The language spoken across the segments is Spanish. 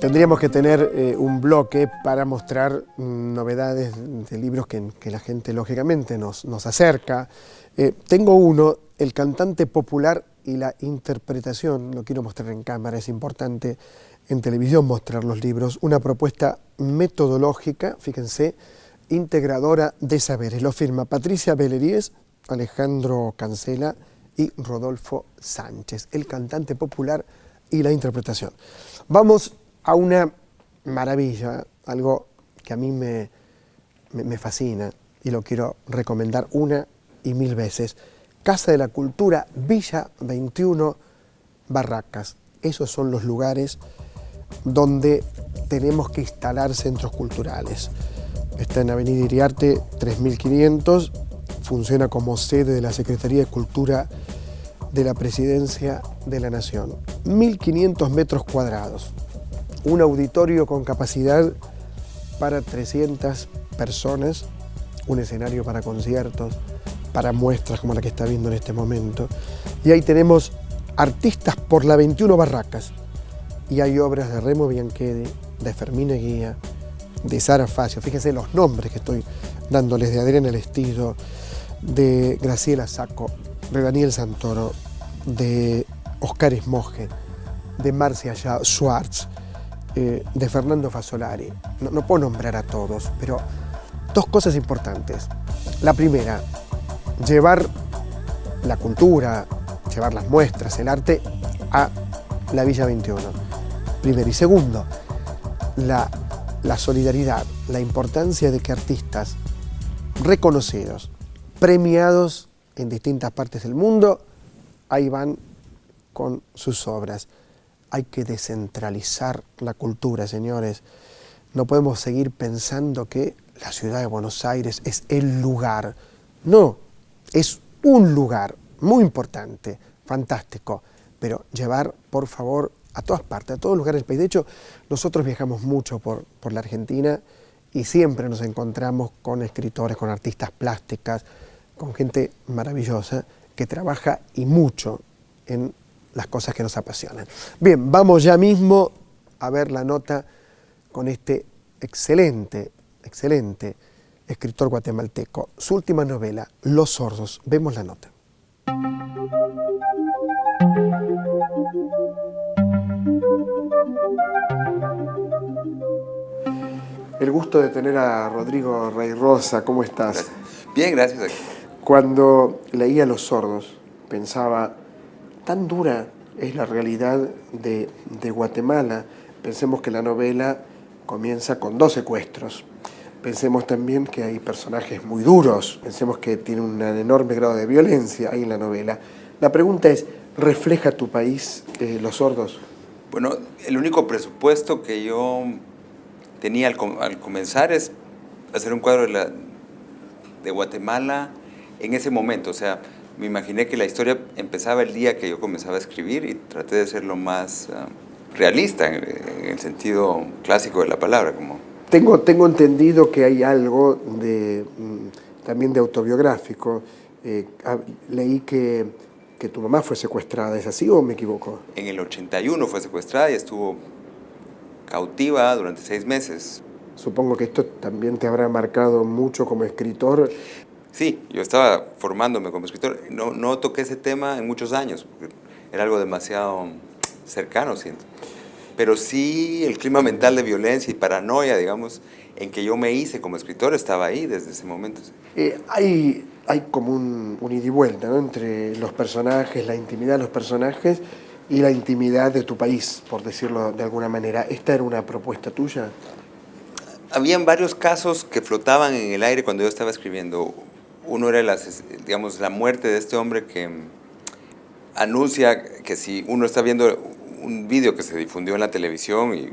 Tendríamos que tener un bloque para mostrar novedades de libros que la gente lógicamente nos acerca. Tengo uno, El cantante popular y la interpretación, lo quiero mostrar en cámara, es importante en televisión mostrar los libros, una propuesta metodológica, fíjense, integradora de saberes. Lo firma Patricia Belleríes, Alejandro Cancela y Rodolfo Sánchez, El cantante popular y la interpretación. Vamos a una maravilla, algo que a mí me fascina y lo quiero recomendar una y mil veces. Casa de la Cultura, Villa 21, Barracas. Esos son los lugares donde tenemos que instalar centros culturales. Está en Avenida Iriarte 3500, funciona como sede de la Secretaría de Cultura de la Presidencia de la Nación. 1500 metros cuadrados. Un auditorio con capacidad para 300 personas, un escenario para conciertos, para muestras como la que está viendo en este momento. Y ahí tenemos artistas por la 21 Barracas. Y hay obras de Remo Bianchedi, de Fermín Eguía, de Sara Facio. Fíjense los nombres que estoy dándoles, de Adriana Lestido, de Graciela Sacco, de Daniel Santoro, de Oscar Esmoje, de Marcia Schwartz, de Fernando Fasolari. No puedo nombrar a todos, pero dos cosas importantes. La primera, llevar la cultura, llevar las muestras, el arte a la Villa 21. Primero. Y segundo, la solidaridad, la importancia de que artistas reconocidos, premiados en distintas partes del mundo, ahí van con sus obras. Hay que descentralizar la cultura, señores. No podemos seguir pensando que la ciudad de Buenos Aires es el lugar. No, es un lugar muy importante, fantástico, pero llevar, por favor, a todas partes, a todos lugares del país. De hecho, nosotros viajamos mucho por la Argentina y siempre nos encontramos con escritores, con artistas plásticas, con gente maravillosa que trabaja y mucho en las cosas que nos apasionan. Bien, vamos ya mismo a ver la nota con este excelente escritor guatemalteco. Su última novela, Los sordos. Vemos la nota. El gusto de tener a Rodrigo Rey-Rosa. ¿Cómo estás? Gracias. Bien, gracias. Cuando leía Los sordos, pensaba, tan dura es la realidad de Guatemala. Pensemos que la novela comienza con 2 secuestros. Pensemos también que hay personajes muy duros. Pensemos que tiene un enorme grado de violencia ahí en la novela. La pregunta es, ¿refleja tu país Los sordos? Bueno, el único presupuesto que yo tenía al comenzar es hacer un cuadro de Guatemala en ese momento. O sea, me imaginé que la historia empezaba el día que yo comenzaba a escribir y traté de ser lo más realista en el sentido clásico de la palabra. Tengo entendido que hay algo también de autobiográfico. Leí que tu mamá fue secuestrada. ¿Es así o me equivoco? En el 81 fue secuestrada y estuvo cautiva durante 6 meses. Supongo que esto también te habrá marcado mucho como escritor. Sí, yo estaba formándome como escritor. No toqué ese tema en muchos años, porque era algo demasiado cercano, siento. Pero sí el clima mental de violencia y paranoia, digamos, en que yo me hice como escritor, estaba ahí desde ese momento. Hay como un ida y vuelta, ¿no?, entre los personajes, la intimidad de los personajes y la intimidad de tu país, por decirlo de alguna manera. ¿Esta era una propuesta tuya? Habían varios casos que flotaban en el aire cuando yo estaba escribiendo. Uno era la muerte de este hombre que anuncia que si uno está viendo un video que se difundió en la televisión y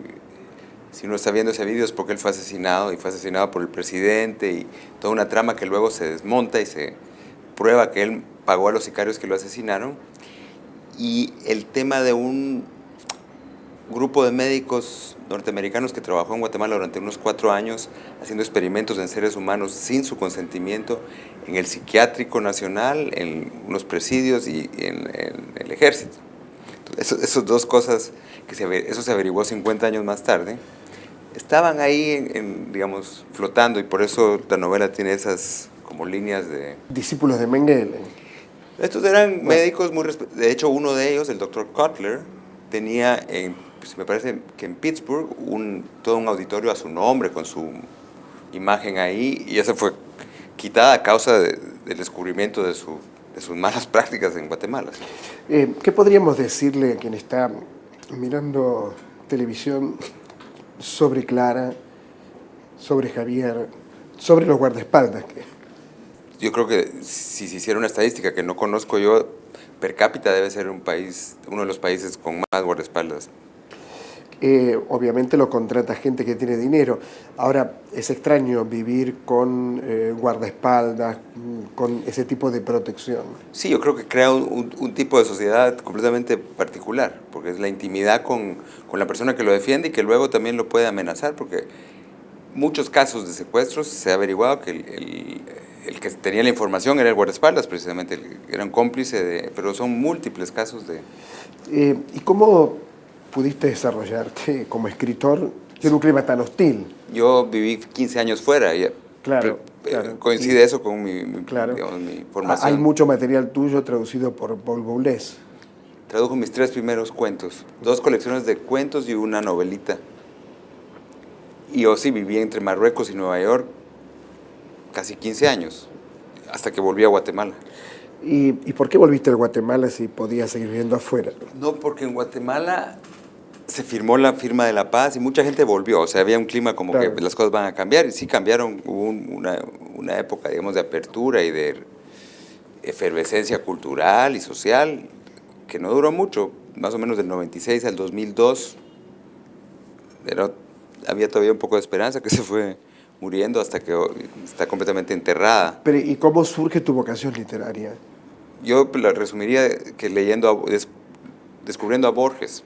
si uno está viendo ese video es porque él fue asesinado y fue asesinado por el presidente y toda una trama que luego se desmonta y se prueba que él pagó a los sicarios que lo asesinaron. Y el tema de un grupo de médicos norteamericanos que trabajó en Guatemala durante unos 4 años haciendo experimentos en seres humanos sin su consentimiento en el Psiquiátrico Nacional, en unos presidios y en el ejército. Esas dos cosas, eso se averiguó 50 años más tarde, estaban ahí, digamos, flotando, y por eso la novela tiene esas como líneas de... Discípulos de Mengele. Estos eran médicos muy... De hecho, uno de ellos, el doctor Cutler, tenía, pues me parece que en Pittsburgh, todo un auditorio a su nombre, con su imagen ahí, y esa fue quitada a causa del descubrimiento de sus malas prácticas en Guatemala. ¿Qué podríamos decirle a quien está mirando televisión sobre Clara, sobre Javier, sobre los guardaespaldas? Yo creo que si se hiciera una estadística que no conozco yo, per cápita debe ser uno de los países con más guardaespaldas. Obviamente lo contrata gente que tiene dinero. Ahora, es extraño vivir con guardaespaldas, con ese tipo de protección. Sí, yo creo que crea un tipo de sociedad completamente particular, porque es la intimidad con la persona que lo defiende y que luego también lo puede amenazar, porque muchos casos de secuestros se ha averiguado que el que tenía la información era el guardaespaldas, precisamente, era un cómplice, pero son múltiples casos de... ¿Y cómo pudiste desarrollarte como escritor en un clima tan hostil? Yo viví 15 años fuera y claro. coincide eso con claro. digamos, mi formación. Hay mucho material tuyo traducido por Paul Boulez. Tradujo mis 3 primeros cuentos, 2 colecciones de cuentos y una novelita. Y yo sí viví entre Marruecos y Nueva York casi 15 años, hasta que volví a Guatemala. ¿Y por qué volviste a Guatemala si podías seguir viviendo afuera? No, porque en Guatemala se firmó la firma de la paz y mucha gente volvió. O sea, había un clima como que las cosas van a cambiar, y sí cambiaron. Hubo una época, digamos, de apertura y de efervescencia cultural y social que no duró mucho, más o menos del 96 al 2002. Había todavía un poco de esperanza, que se fue muriendo hasta que está completamente enterrada. Pero, ¿y cómo surge tu vocación literaria? Yo la resumiría que descubriendo a Borges.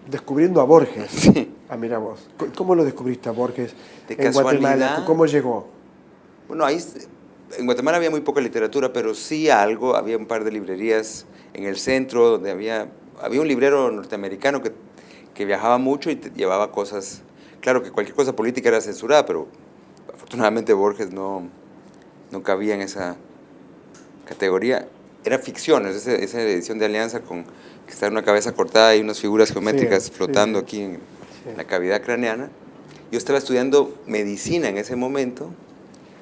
Descubriendo a Borges. Sí. Ah, mira vos. ¿Cómo lo descubriste a Borges De en Guatemala? ¿Cómo llegó? Bueno, en Guatemala había muy poca literatura, pero sí algo. Había un par de librerías en el centro donde había un librero norteamericano que viajaba mucho y llevaba cosas. Claro que cualquier cosa política era censurada, pero afortunadamente Borges no cabía en esa categoría. Era ficción, esa edición de Alianza que está en una cabeza cortada y unas figuras geométricas flotando aquí en la cavidad craneana. Yo estaba estudiando medicina en ese momento,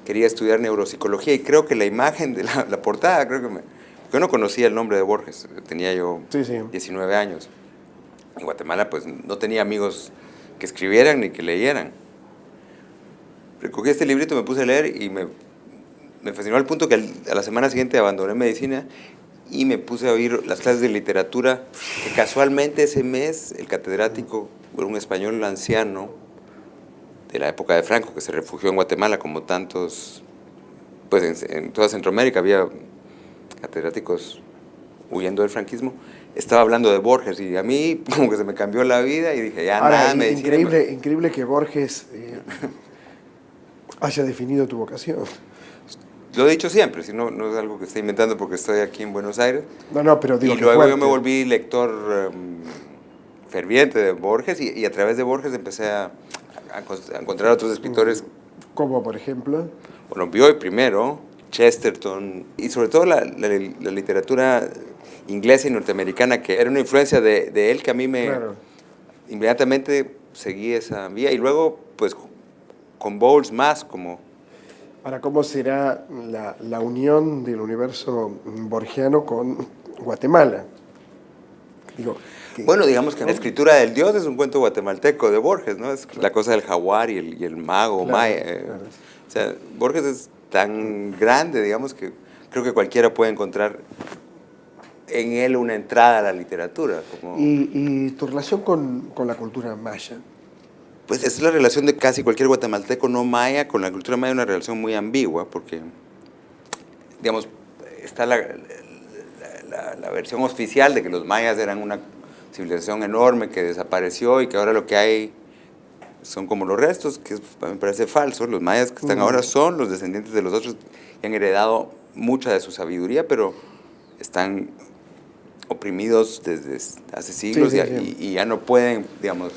quería estudiar neuropsicología, y creo que la imagen de la portada, yo no conocía el nombre de Borges, tenía yo 19 años. En Guatemala pues no tenía amigos que escribieran ni que leyeran. Recogí este librito, me puse a leer y me fascinó al punto que a la semana siguiente abandoné medicina y me puse a oír las clases de literatura, que casualmente ese mes el catedrático era un español anciano de la época de Franco, que se refugió en Guatemala, como tantos, pues en toda Centroamérica había catedráticos huyendo del franquismo. Estaba hablando de Borges y a mí como que se me cambió la vida y dije, ya nada, medicina. Increíble que Borges haya definido tu vocación. Lo he dicho siempre, si no es algo que estoy inventando porque estoy aquí en Buenos Aires. No, pero digo y luego yo me volví lector ferviente de Borges y a través de Borges empecé a encontrar otros escritores. ¿Cómo, por ejemplo? Bueno, Bioy primero, Chesterton, y sobre todo la literatura inglesa y norteamericana, que era una influencia de él que a mí inmediatamente seguí esa vía, y luego pues con Bowles más como... Ahora, ¿cómo será la unión del universo borgiano con Guatemala? Bueno, digamos que La escritura del Dios es un cuento guatemalteco de Borges, ¿no? Es la cosa del jaguar y el mago maya. O sea, Borges es tan grande, digamos, que creo que cualquiera puede encontrar en él una entrada a la literatura. ¿Y tu relación con la cultura maya? Pues es la relación de casi cualquier guatemalteco no maya con la cultura maya, una relación muy ambigua, porque, digamos, está la versión oficial de que los mayas eran una civilización enorme que desapareció y que ahora lo que hay son como los restos, que me parece falso. Los mayas que están ahora son los descendientes de los otros que han heredado mucha de su sabiduría, pero están oprimidos desde hace siglos y ya no pueden, digamos,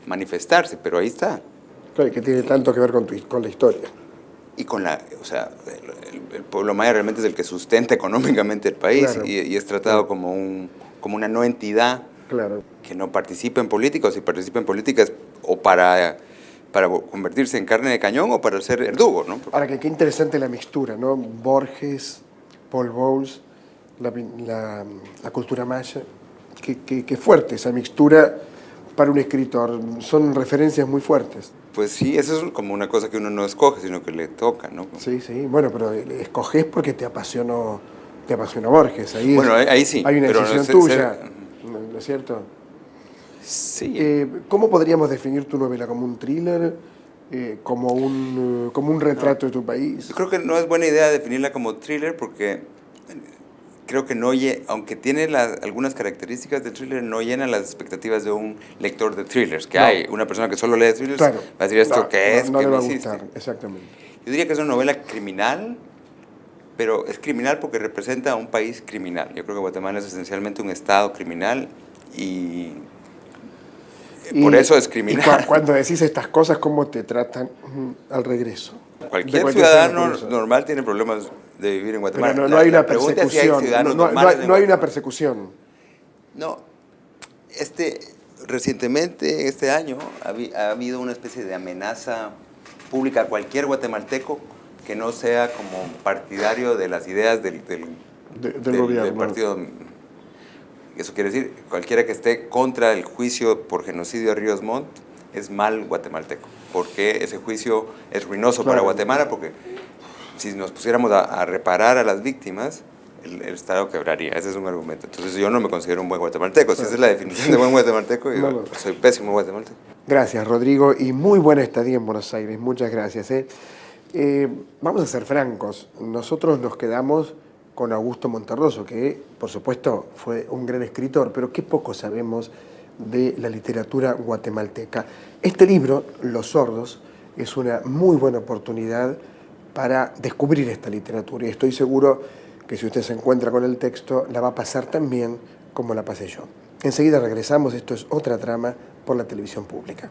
manifestarse, pero ahí está. Claro, que tiene tanto que ver con la historia. Y con o sea, el pueblo maya realmente es el que sustenta económicamente el país, claro, y es tratado como una no entidad, claro, que no participa en política, o si participa en política es o para convertirse en carne de cañón o para ser verdugo, ¿no? Ahora, qué interesante la mixtura, ¿no? Borges, Paul Bowles, la cultura maya. Qué fuerte esa mixtura para un escritor. Son referencias muy fuertes. Pues sí, eso es como una cosa que uno no escoge, sino que le toca, ¿no? Sí, sí. Bueno, pero escoges porque te apasionó Borges. Ahí bueno, ahí sí. Hay una decisión tuya, ¿no es cierto? Sí. ¿Cómo podríamos definir tu novela? ¿Como un thriller? ¿Como un retrato de tu país? Yo creo que no es buena idea definirla como thriller porque creo que no, aunque tiene algunas características de thriller, no llena las expectativas de un lector de thrillers, que hay. Una persona que solo lee thrillers va a decir esto, ¿qué es? No ¿Qué le me va a hiciste? gustar, exactamente. Yo diría que es una novela criminal, pero es criminal porque representa a un país criminal. Yo creo que Guatemala es esencialmente un estado criminal y por eso es criminal. Y cuando decís estas cosas, ¿cómo te tratan al regreso? Cualquier ciudadano normal tiene problemas de vivir en Guatemala. Pero no hay una persecución. persecución. No hay una persecución. No. Recientemente, este año, ha habido una especie de amenaza pública a cualquier guatemalteco que no sea como partidario de las ideas del gobierno, del partido. Eso quiere decir, cualquiera que esté contra el juicio por genocidio a Ríos Montt es mal guatemalteco, porque ese juicio es ruinoso para Guatemala, porque si nos pusiéramos a reparar a las víctimas, el Estado quebraría. Ese es un argumento. Entonces yo no me considero un buen guatemalteco. Si esa es la definición de buen guatemalteco, yo soy pésimo guatemalteco. Gracias, Rodrigo, y muy buena estadía en Buenos Aires. Muchas gracias. Vamos a ser francos. Nosotros nos quedamos con Augusto Monterroso, que por supuesto fue un gran escritor, pero qué poco sabemos de la literatura guatemalteca. Este libro, Los Sordos, es una muy buena oportunidad para descubrir esta literatura, y estoy seguro que si usted se encuentra con el texto, la va a pasar tan bien como la pasé yo. Enseguida regresamos, esto es Otra Trama por la televisión pública.